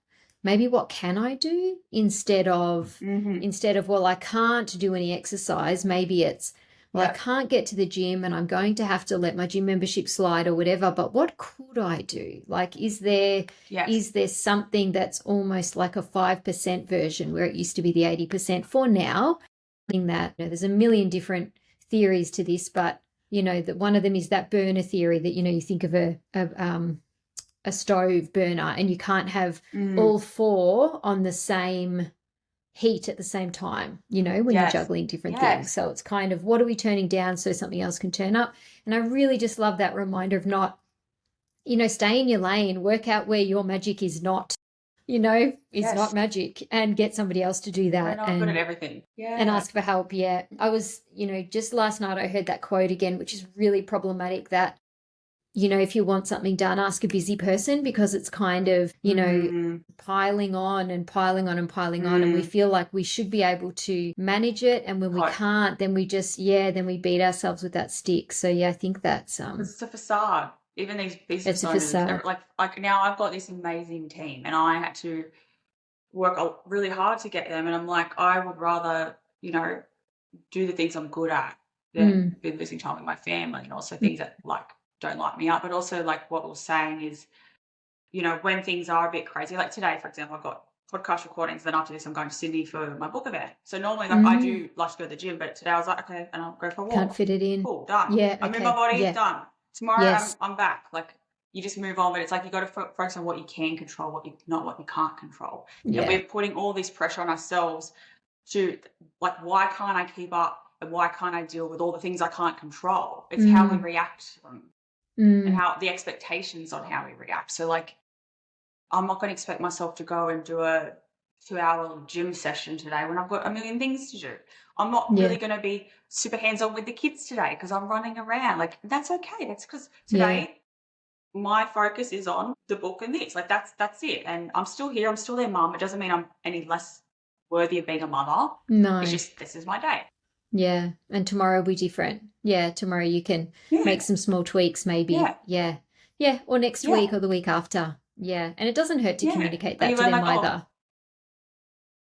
can I do instead of, well, I can't do any exercise. Maybe it's, well, I can't get to the gym and I'm going to have to let my gym membership slide or whatever, but what could I do? Like, is there something that's almost like a 5% version where it used to be the 80% for now? That there's a million different theories to this, but that one of them is that burner theory that you think of a stove burner and you can't have all 4 on the same heat at the same time, when you're juggling different things. So it's kind of, what are we turning down so something else can turn up? And I really just love that reminder of not stay in your lane, work out where your magic is not, is not Yes. magic, and get somebody else to do We're that not good at everything. and Yeah. ask for help. Yeah. I was, just last night I heard that quote again, which is really problematic, that if you want something done, ask a busy person, because it's kind of, Mm, piling on and piling on and piling on. And we feel like we should be able to manage it. And when we Cope. can't, then then we beat ourselves with that stick. So yeah, I think that's, It's a facade. Even these business it's a owners, facade. like now I've got this amazing team, and I had to work really hard to get them. And I'm like, I would rather, do the things I'm good at than Mm, be losing time with my family, and also things that don't light me up. But also, like, what we're saying is, when things are a bit crazy, like today, for example, I've got podcast recordings. Then after this, I'm going to Sydney for my book event. So normally, like, I mm, do like to go to the gym, but today I was like, okay, and I'll go for a can't walk. fit it in. Cool, done. Yeah. I move my Okay. body, Yeah. done. Tomorrow, Yes. I'm back. Like, you just move on, but it's like you got to focus on what you can control, not what you can't control. And Yeah. we're putting all this pressure on ourselves to, like, why can't I keep up, and why can't I deal with all the things I can't control? It's how we react to them, and how the expectations on how we react. So, like, I'm not going to expect myself to go and do a 2-hour gym session today when I've got a million things to do. I'm not Yeah. really going to be super hands-on with the kids today because I'm running around. Like, that's okay. That's because Yeah. today my focus is on the book and this. Like, that's it. And I'm still here. I'm still their mum. It doesn't mean I'm any less worthy of being a mother. No. It's just, this is my day. Yeah. And tomorrow will be different. Yeah. Tomorrow you can Yeah. make some small tweaks, maybe. Yeah. Yeah. Yeah. Or next Yeah. week or the week after. Yeah. And it doesn't hurt to Yeah. communicate But that you to learn, them like, oh, either.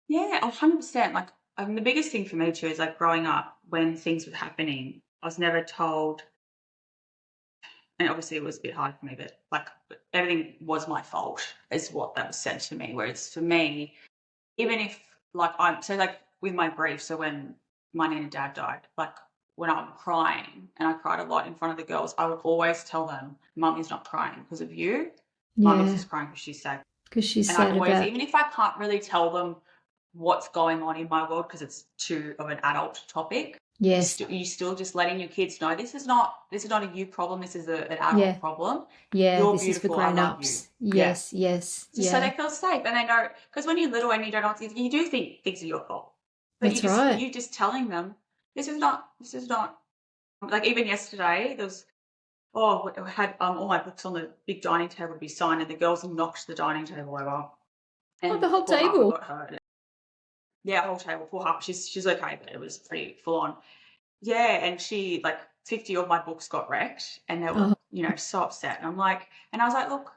yeah, 100%. Like, the biggest thing for me too is, like, growing up when things were happening, I was never told, and obviously it was a bit hard for me, but, like, everything was my fault is what that was said to me. Whereas for me, even if, like, like, with my grief, so when my nan and dad died, like, when I'm crying, and I cried a lot in front of the girls, I would always tell them, Mummy's not crying because of you. Mummy's Yeah. just crying because she's sad. Because she's And I sad always, about. even if I can't really tell them what's going on in my world because it's too of an adult topic, Yes. you still just letting your kids know this is not a you problem. This is an adult Yeah. problem. Yeah. You're This is for beautiful. I love you. grown-ups. Yeah. Yes. Yes. Just so they Yeah. feel safe and they know, because when you're little and you don't know, you do think things are your fault, but That's right. you just telling them this is not. Like, even yesterday there was, I had all my books on the big dining table to be signed, and the girls knocked the dining table over. Oh, And the whole poor Harper table. got hurt. Yeah, whole table. Poor Harper. She's okay, but it was pretty full on. Yeah, and she, like, 50 of my books got wrecked, and they were, Oh. so upset. And I was like, look,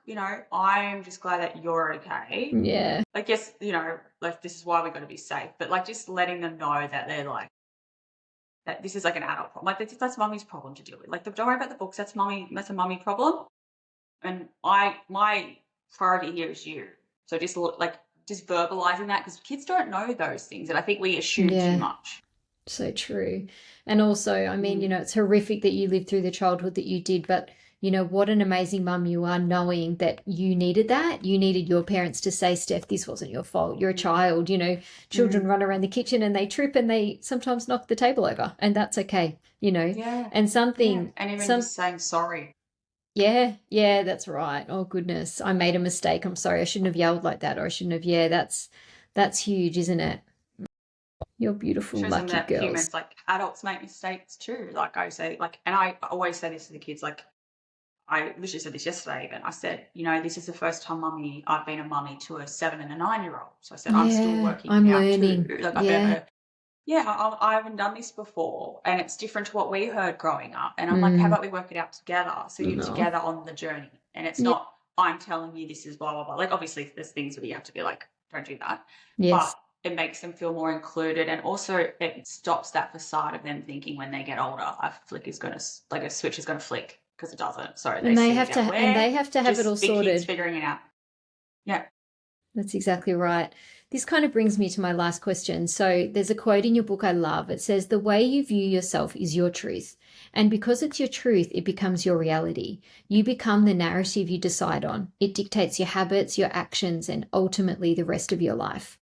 I'm just glad that you're okay. Yeah. I guess, like, this is why we got to be safe. But, like, just letting them know that they're like, that this is like an adult problem. Like, that's Mummy's problem to deal with. Like, don't worry about the books. That's a mummy problem. And my priority here is you. So just just verbalizing that, because kids don't know those things, and I think we assume Yeah. too much. So true. And also, I mean, Mm. it's horrific that you lived through the childhood that you did, but what an amazing mum you are, knowing that you needed that. You needed your parents to say, Steph, this wasn't your fault. You're a child. Children run around the kitchen and they trip and they sometimes knock the table over, and that's okay, Yeah. and something, And even just saying sorry. yeah, that's right. Oh goodness, I made a mistake. I'm sorry. I shouldn't have yelled like that, or I shouldn't have. Yeah, that's huge, isn't it? You're beautiful, Shows them lucky that girls. humans, like, adults, make mistakes too. Like I say, like, and I always say this to the kids. Like, I literally said this yesterday even. I said, this is the first time I've been a mummy to a 7 and a 9-year-old. So I said, I'm still Yeah, working I'm it out learning. too. Like, Yeah. I haven't done this before, and it's different to what we heard growing up. And I'm like, how about we work it out together? So you're No. together on the journey, and it's not, I'm telling you this is blah, blah, blah. Like, obviously there's things where you have to be like, don't do that. Yes. But it makes them feel more included, and also it stops that facade of them thinking when they get older, a switch is going to flick, because it doesn't. So they have to have it all sorted. Kids figuring it out. Yeah. That's exactly right. This kind of brings me to my last question. So there's a quote in your book I love. It says, the way you view yourself is your truth. And because it's your truth, it becomes your reality. You become the narrative you decide on. It dictates your habits, your actions, and ultimately the rest of your life.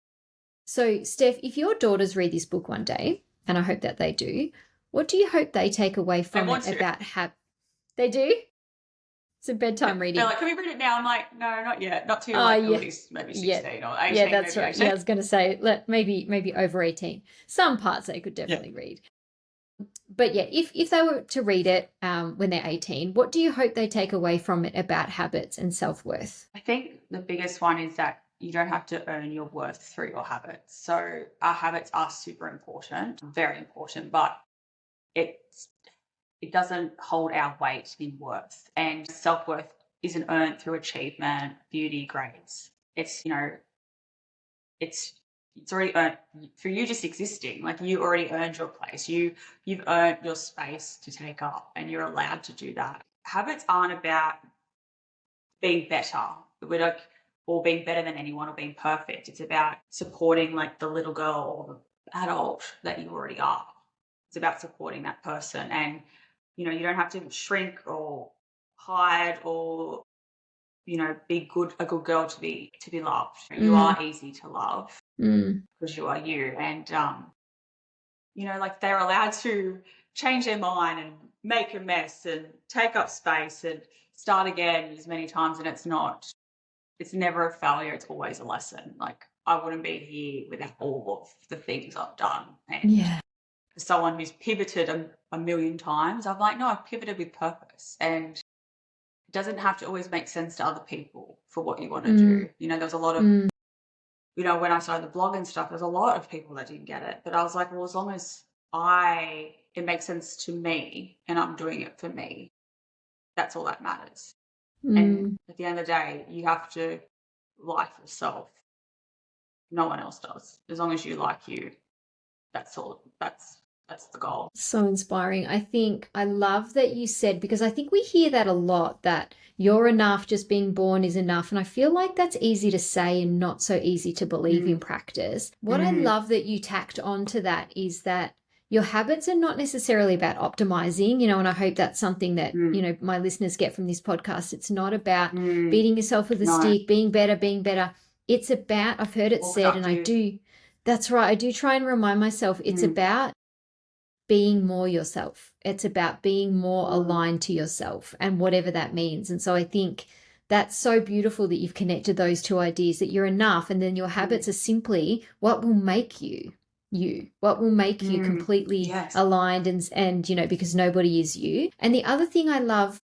So, Steph, if your daughters read this book one day, and I hope that they do, what do you hope they take away from it about habits? They do? It's a bedtime They're reading. like, can we read it now? I'm like, no, not yet. Not till Oh, like at yeah. least maybe Yeah. 16 or 18, Yeah, that's maybe right. Yeah, I 18. was going to say, maybe over 18. Some parts they could Yeah. definitely read. But yeah, if they were to read it when they're 18, what do you hope they take away from it about habits and self-worth? I think the biggest one is that you don't have to earn your worth through your habits. So our habits are super important, very important, but it's it doesn't hold our weight in worth. And self-worth isn't earned through achievement, beauty, grades. It's it's already earned for you just existing. Like you already earned your place. You've earned your space to take up and you're allowed to do that. Habits aren't about being better. We're like or being better than anyone or being perfect. It's about supporting like the little girl or the adult that you already are. It's about supporting that person. And, you don't have to shrink or hide or, be a good girl to be loved. You are easy to love because you are you. And like they're allowed to change their mind and make a mess and take up space and start again as many times. And it's never a failure. It's always a lesson. Like I wouldn't be here without all of the things I've done. And Yeah. for someone who's pivoted a million times, I'm like, no, I've pivoted with purpose. And it doesn't have to always make sense to other people for what you want to do. There's a lot of, when I started the blog and stuff, there's a lot of people that didn't get it. But I was like, well, as long as it makes sense to me and I'm doing it for me, that's all that matters. And at the end of the day, you have to like yourself. No one else does. As long as you like you, that's all. That's the goal. So inspiring. I love that you said, because I think we hear that a lot, that you're enough, just being born is enough. And I feel like that's easy to say and not so easy to believe in practice. What I love that you tacked onto that is that your habits are not necessarily about optimizing, and I hope that's something that, my listeners get from this podcast. It's not about beating yourself with a stick, being better. It's about, I've heard it said, and that's right. I do try and remind myself it's about being more yourself. It's about being more aligned to yourself and whatever that means. And so I think that's so beautiful that you've connected those two ideas, that you're enough. And then your habits are simply what will make you, what will make you completely aligned and, because nobody is you. And the other thing I love,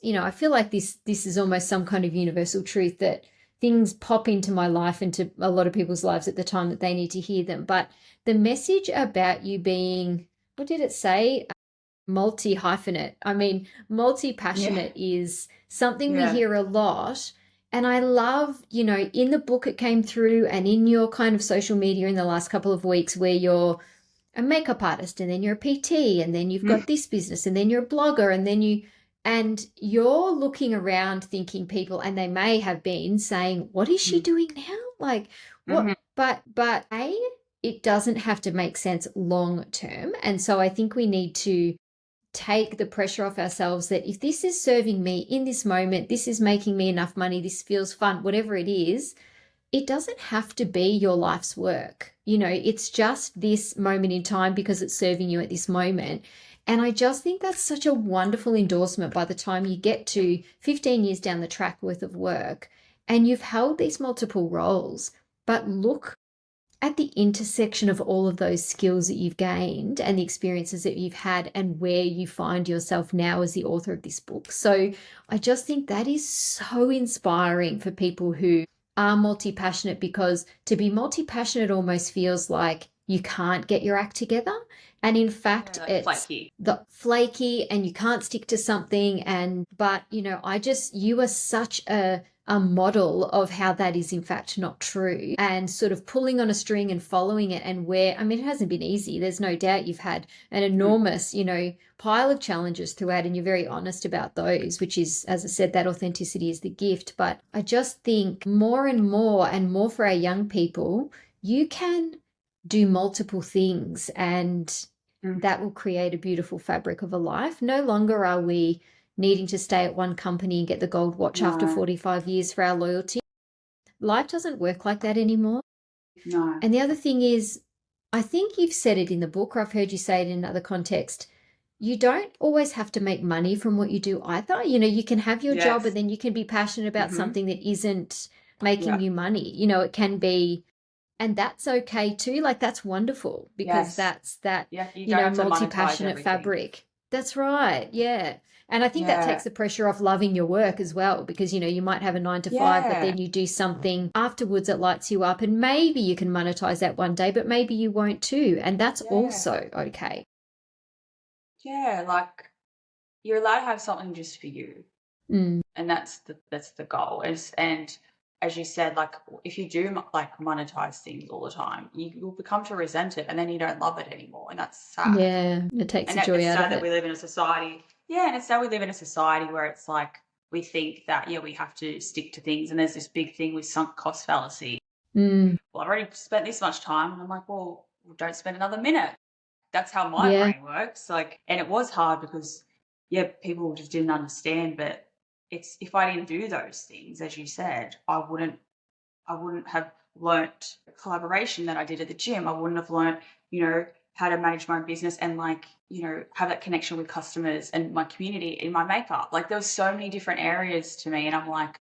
I feel like this is almost some kind of universal truth, that things pop into my life, into a lot of people's lives at the time that they need to hear them. But the message about you being, what did it say? Multi-hyphenate. I mean, multi-passionate is something we hear a lot. And I love, in the book it came through, and in your kind of social media in the last couple of weeks, where you're a makeup artist and then you're a PT and then you've got this business and then you're a blogger and you're looking around thinking people, and they may have been saying, what is she doing now? Like what? But it doesn't have to make sense long term. And so I think we need to take the pressure off ourselves, that if this is serving me in this moment, this is making me enough money, this feels fun, whatever it is, it doesn't have to be your life's work. It's just this moment in time because it's serving you at this moment. And I just think that's such a wonderful endorsement by the time you get to 15 years down the track worth of work and you've held these multiple roles. But look at the intersection of all of those skills that you've gained and the experiences that you've had, and where you find yourself now as the author of this book. So I just think that is so inspiring for people who are multi-passionate, because to be multi-passionate almost feels like you can't get your act together. And in fact, it's flaky and you can't stick to something. But you are such a model of how that is in fact not true, and sort of pulling on a string and following it. And it hasn't been easy. There's no doubt you've had an enormous, pile of challenges throughout, and you're very honest about those, which is, as I said, that authenticity is the gift. But I just think more and more for our young people, you can do multiple things, and that will create a beautiful fabric of a life. No longer are we needing to stay at one company and get the gold watch after 45 years for our loyalty. Life doesn't work like that anymore. No. And the other thing is, I think you've said it in the book, or I've heard you say it in another context, you don't always have to make money from what you do either. You can have your job, Yes. and then you can be passionate about something that isn't making Yeah. you money. It can be, and that's okay too. Like, that's wonderful, because Yes. that's that, Yeah. You don't have to monetize multi-passionate everything. fabric. That's right. Yeah. And I think that Yeah. takes the pressure off loving your work as well, because, you might have a 9 to 5, but Yeah. then you do something afterwards that lights you up, and maybe you can monetize that one day, but maybe you won't too. And that's Yeah. also okay. Yeah. Like, you're allowed to have something just for you. Mm. And that's the goal. And as you said, like, if you do like monetize things all the time, you'll become to resent it, and then you don't love it anymore, and that's sad. Yeah, it takes And the joy it's out sad of that it. we live in a society. Yeah, and it's sad we live in a society where it's like we think that we have to stick to things, and there's this big thing with sunk cost fallacy. Mm. Well, I've already spent this much time, and I'm like, well, don't spend another minute. That's how my Yeah. brain works. Like, and it was hard because people just didn't understand. But it's, if I didn't do those things, as you said, I wouldn't have learnt collaboration that I did at the gym. I wouldn't have learnt, how to manage my own business and, like, have that connection with customers and my community in my makeup. Like, there was so many different areas to me, and I'm like,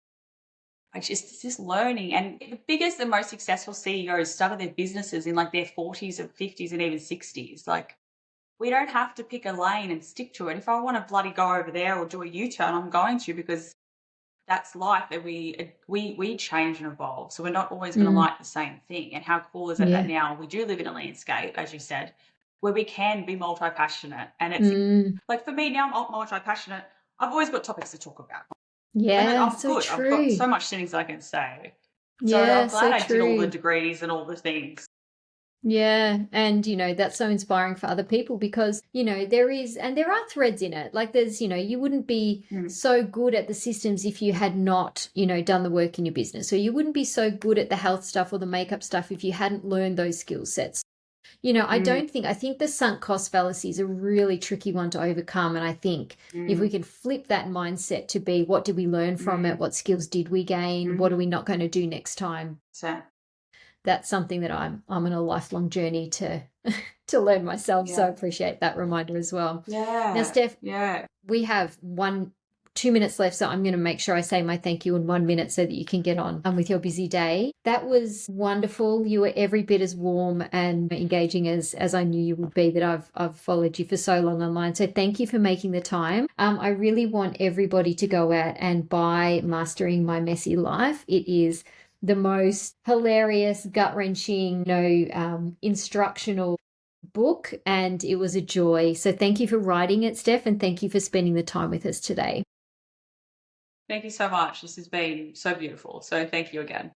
it's just learning. And the biggest and most successful CEOs started their businesses in like their 40s and 50s and even 60s. Like, we don't have to pick a lane and stick to it. If I want to bloody go over there or do a U-turn, I'm going to, because that's life. And we change and evolve. So we're not always going to like the same thing. And how cool is it that now we do live in a landscape, as you said, where we can be multi-passionate. And it's like, for me now, I'm multi-passionate. I've always got topics to talk about. Yeah, I'm so good. true. I've got so much things I can say. So Yeah, I'm glad so I did all the true. degrees and all the things. Yeah, and that's so inspiring for other people, because there are threads in it. Like, there's you wouldn't be so good at the systems if you had not done the work in your business, or you wouldn't be so good at the health stuff or the makeup stuff if you hadn't learned those skill sets. I think the sunk cost fallacy is a really tricky one to overcome. And I think if we can flip that mindset to be, what did we learn from it? What skills did we gain? What are we not going to do next time? So that's something that I'm on a lifelong journey to learn myself. So I appreciate that reminder as well. Yeah. Now, Steph, yeah. we have 2 minutes left, so I'm going to make sure I say my thank you in 1 minute so that you can get on with your busy day. That was wonderful. You were every bit as warm and engaging as I knew you would be, that I've followed you for so long online. So thank you for making the time. I really want everybody to go out and buy Mastering My Messy Life. It is the most hilarious, gut-wrenching, instructional book, and it was a joy. So thank you for writing it, Steph, and thank you for spending the time with us today. Thank you so much. This has been so beautiful. So thank you again.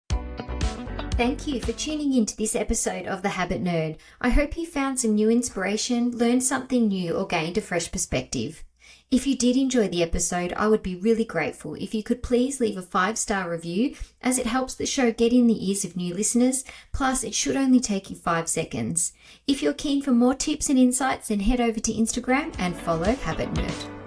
Thank you for tuning into this episode of The Habit Nerd. I hope you found some new inspiration, learned something new, or gained a fresh perspective. If you did enjoy the episode, I would be really grateful if you could please leave a 5-star review, as it helps the show get in the ears of new listeners. Plus, it should only take you 5 seconds. If you're keen for more tips and insights, then head over to Instagram and follow Habit Nerd.